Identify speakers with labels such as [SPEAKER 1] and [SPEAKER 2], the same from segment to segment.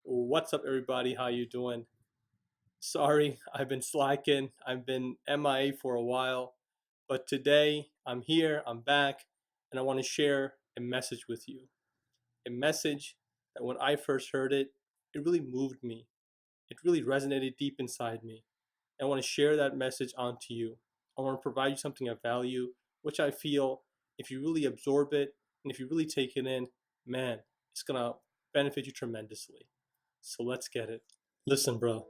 [SPEAKER 1] What's up, everybody? How you doing? Sorry, I've been slacking. I've been MIA for a while, but today I'm here, I'm back, and I want to share a message with you. A message that when I first heard it, it really moved me. It really resonated deep inside me. I want to share that message onto you. I want to provide you something of value, which I feel if you really absorb it and if you really take it in, man, it's going to benefit you tremendously. So let's get it. Listen, bro,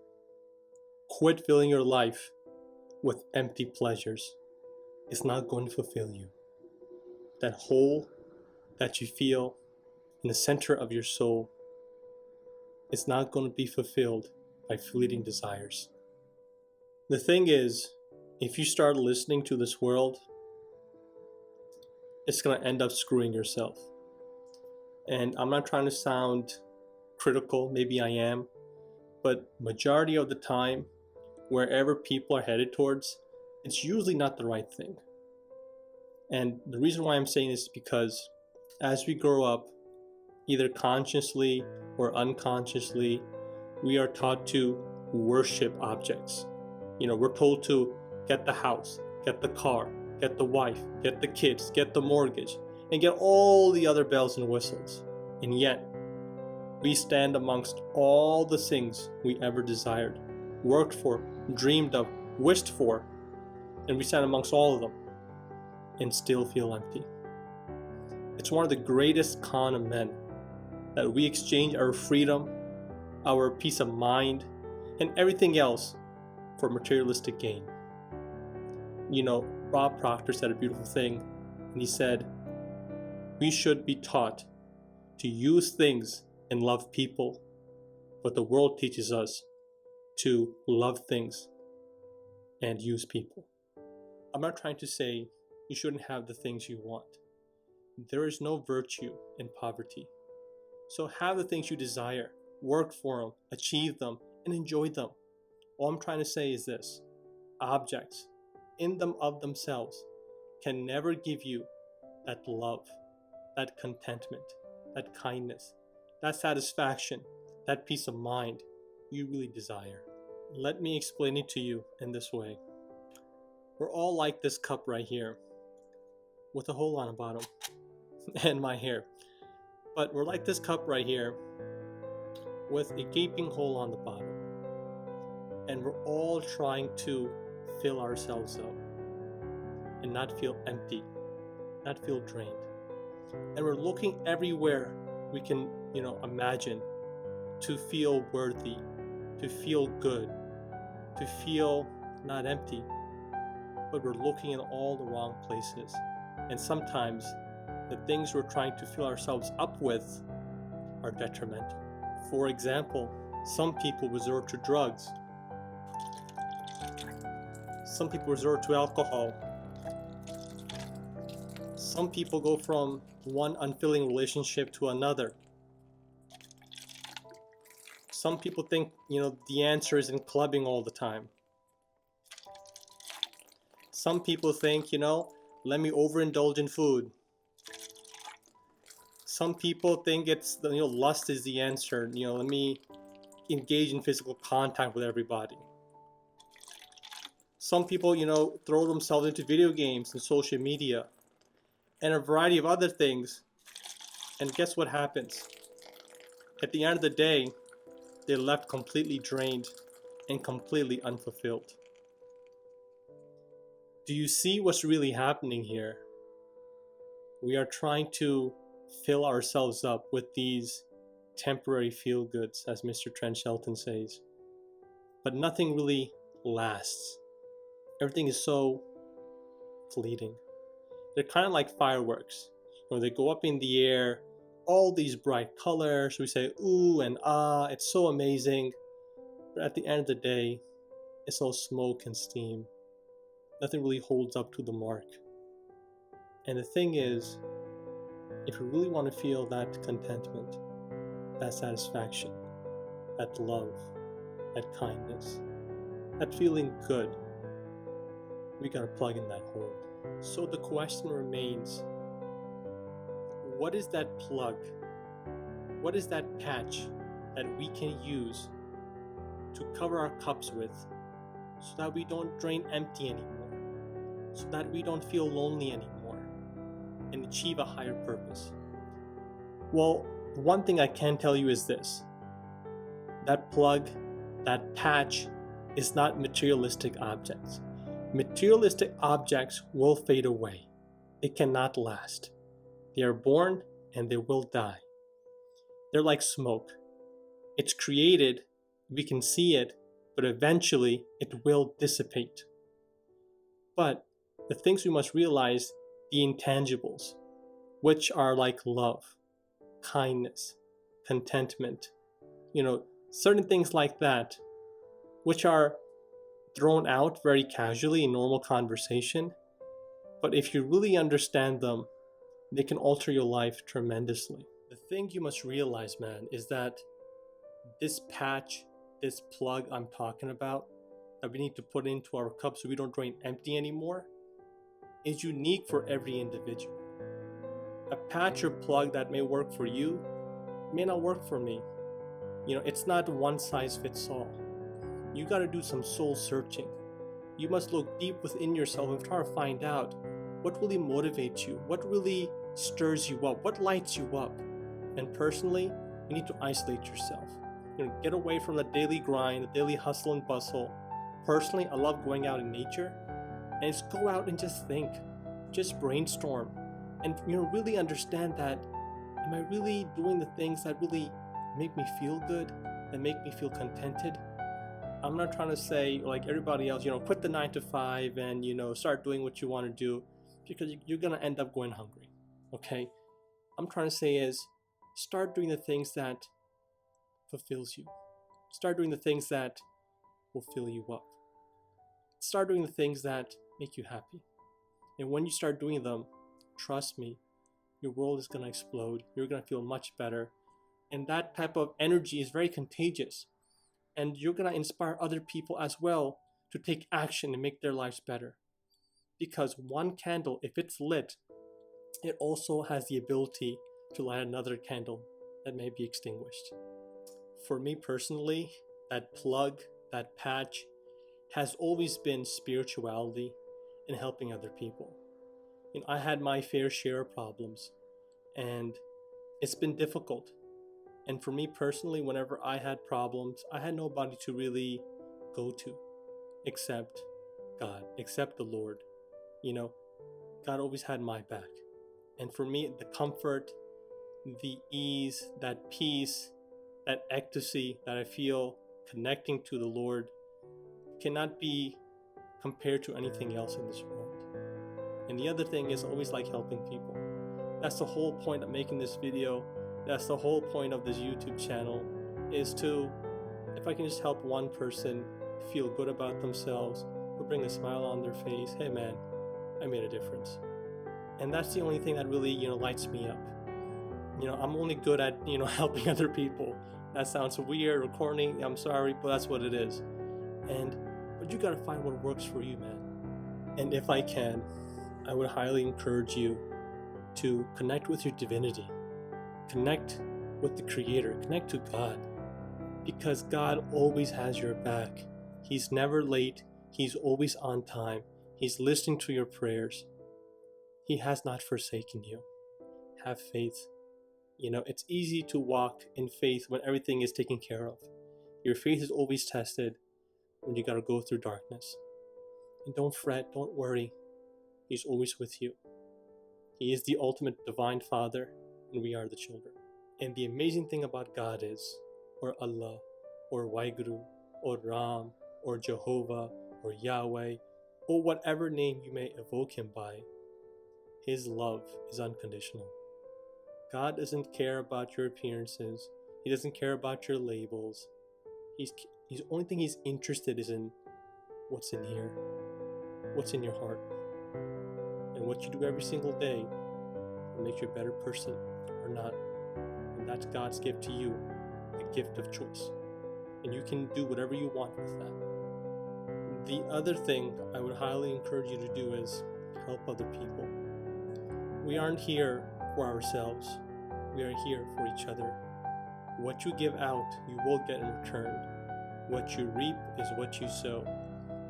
[SPEAKER 1] quit filling your life with empty pleasures. It's not going to fulfill you. That hole that you feel in the center of your soul is not going to be fulfilled by fleeting desires. The thing is, if you start listening to this world, it's going to end up screwing yourself. And I'm not trying to sound critical, maybe I am, but majority of the time, wherever people are headed towards, it's usually not the right thing. And the reason why I'm saying this is because as we grow up, either consciously or unconsciously, we are taught to worship objects. We're told to get the house, get the car, get the wife, get the kids, get the mortgage, and get all the other bells and whistles. And yet, we stand amongst all the things we ever desired, worked for, dreamed of, wished for, and we stand amongst all of them and still feel empty. It's one of the greatest con of men that we exchange our freedom, our peace of mind, and everything else for materialistic gain. Bob Proctor said a beautiful thing, and he said, we should be taught to use things and love people, but the world teaches us to love things and use people. I'm not trying to say you shouldn't have the things you want. There is no virtue in poverty. So have the things you desire, work for them, achieve them, and enjoy them. All I'm trying to say is this: objects, in them of themselves, can never give you that love, that contentment, that kindness, that satisfaction, that peace of mind you really desire. Let me explain it to you in this way. We're all like this cup right here, with a hole on the bottom, and my hair. But we're like this cup right here, with a gaping hole on the bottom. And we're all trying to fill ourselves up and not feel empty, not feel drained. And we're looking everywhere we can, imagine to feel worthy, to feel good, to feel not empty. But we're looking in all the wrong places. And sometimes the things we're trying to fill ourselves up with are detrimental. For example, some people resort to drugs. Some people resort to alcohol. Some people go from one unfulfilling relationship to another. Some people think, the answer is in clubbing all the time. Some people think, let me overindulge in food. Some people think it's, lust is the answer. Let me engage in physical contact with everybody. Some people, throw themselves into video games and social media and a variety of other things. And guess what happens? At the end of the day, they're left completely drained and completely unfulfilled. Do you see what's really happening here? We are trying to fill ourselves up with these temporary feel-goods, as Mr. Trent Shelton says. But nothing really lasts. Everything is so fleeting. They're kind of like fireworks. They go up in the air, all these bright colors. We say, ooh and ah, it's so amazing. But at the end of the day, it's all smoke and steam. Nothing really holds up to the mark. And the thing is, if you really want to feel that contentment, that satisfaction, that love, that kindness, that feeling good, we gotta plug in that hole. So the question remains, what is that plug? What is that patch that we can use to cover our cups with so that we don't drain empty anymore, so that we don't feel lonely anymore, and achieve a higher purpose? Well, one thing I can tell you is this: that plug, that patch is not materialistic objects. Materialistic objects will fade away. They cannot last. They are born and they will die. They're like smoke. It's created, we can see it, but eventually it will dissipate. But the things we must realize, the intangibles, which are like love, kindness, contentment, certain things like that, which are thrown out very casually in normal conversation, but if you really understand them, they can alter your life tremendously. The thing you must realize, man, is that this patch, this plug I'm talking about, that we need to put into our cup so we don't drain empty anymore, is unique for every individual. A patch or plug that may work for you may not work for me. It's not one size fits all. You got to do some soul searching. You must look deep within yourself and try to find out what really motivates you, what really stirs you up, what lights you up. And personally, you need to isolate yourself. Get away from the daily grind, the daily hustle and bustle. Personally, I love going out in nature and just go out and just think, just brainstorm, and really understand that, am I really doing the things that really make me feel good, that make me feel contented? I'm not trying to say, like everybody else, quit the 9 to 5 and start doing what you want to do, because you're gonna end up going hungry. Okay, I'm trying to say is, start doing the things that fulfills you. Start doing the things that will fill you up. Start doing the things that make you happy. And when you start doing them, trust me, your world is gonna explode. You're gonna feel much better. And that type of energy is very contagious. And you're gonna inspire other people as well to take action and make their lives better. Because one candle, if it's lit, it also has the ability to light another candle that may be extinguished. For me personally, that plug, that patch, has always been spirituality and helping other people. I had my fair share of problems, and it's been difficult. And for me personally, whenever I had problems, I had nobody to really go to except God, except the Lord. God always had my back. And for me, the comfort, the ease, that peace, that ecstasy that I feel connecting to the Lord cannot be compared to anything else in this world. And the other thing is always like helping people. That's the whole point of making this video. That's the whole point of this YouTube channel, is to, if I can just help one person feel good about themselves or bring a smile on their face, hey man, I made a difference. And that's the only thing that really, lights me up. I'm only good at, helping other people. That sounds weird or corny, I'm sorry, but that's what it is. But you gotta find what works for you, man. And if I can, I would highly encourage you to connect with your divinity. Connect with the Creator, connect to God. Because God always has your back. He's never late, He's always on time. He's listening to your prayers. He has not forsaken you. Have faith. It's easy to walk in faith when everything is taken care of. Your faith is always tested when you gotta go through darkness. And don't fret, don't worry. He's always with you. He is the ultimate divine Father, and we are the children. And the amazing thing about God is, or Allah, or Waheguru, or Ram, or Jehovah, or Yahweh, or whatever name you may evoke Him by, His love is unconditional. God doesn't care about your appearances. He doesn't care about your labels. He's only thing He's interested is in what's in here, what's in your heart, and what you do every single day will make you a better person or not. And that's God's gift to you, the gift of choice. And you can do whatever you want with that. The other thing I would highly encourage you to do is help other people. We aren't here for ourselves. We are here for each other. What you give out, you will get in return. What you reap is what you sow.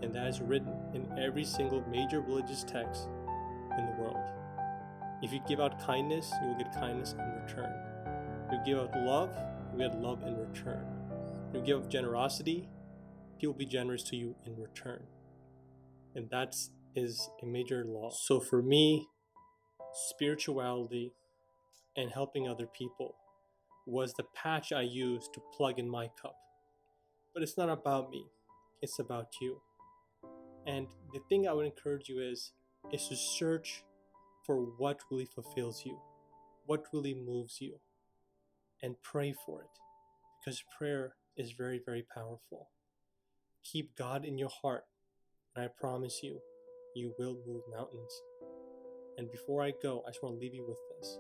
[SPEAKER 1] And that is written in every single major religious text in the world. If you give out kindness, you will get kindness in return. If you give out love, you get love in return. If you give out generosity, he will be generous to you in return. And that is a major law. So for me, spirituality and helping other people was the patch I used to plug in my cup. But it's not about me, it's about you. And the thing I would encourage you is to search for what really fulfills you, what really moves you, and pray for it. Because prayer is very, very powerful. Keep God in your heart, and I promise you, you will move mountains. And before I go, I just want to leave you with this.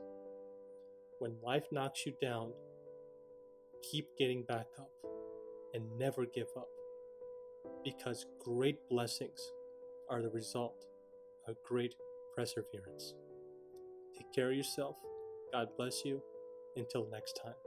[SPEAKER 1] When life knocks you down, keep getting back up and never give up. Because great blessings are the result of great perseverance. Take care of yourself. God bless you. Until next time.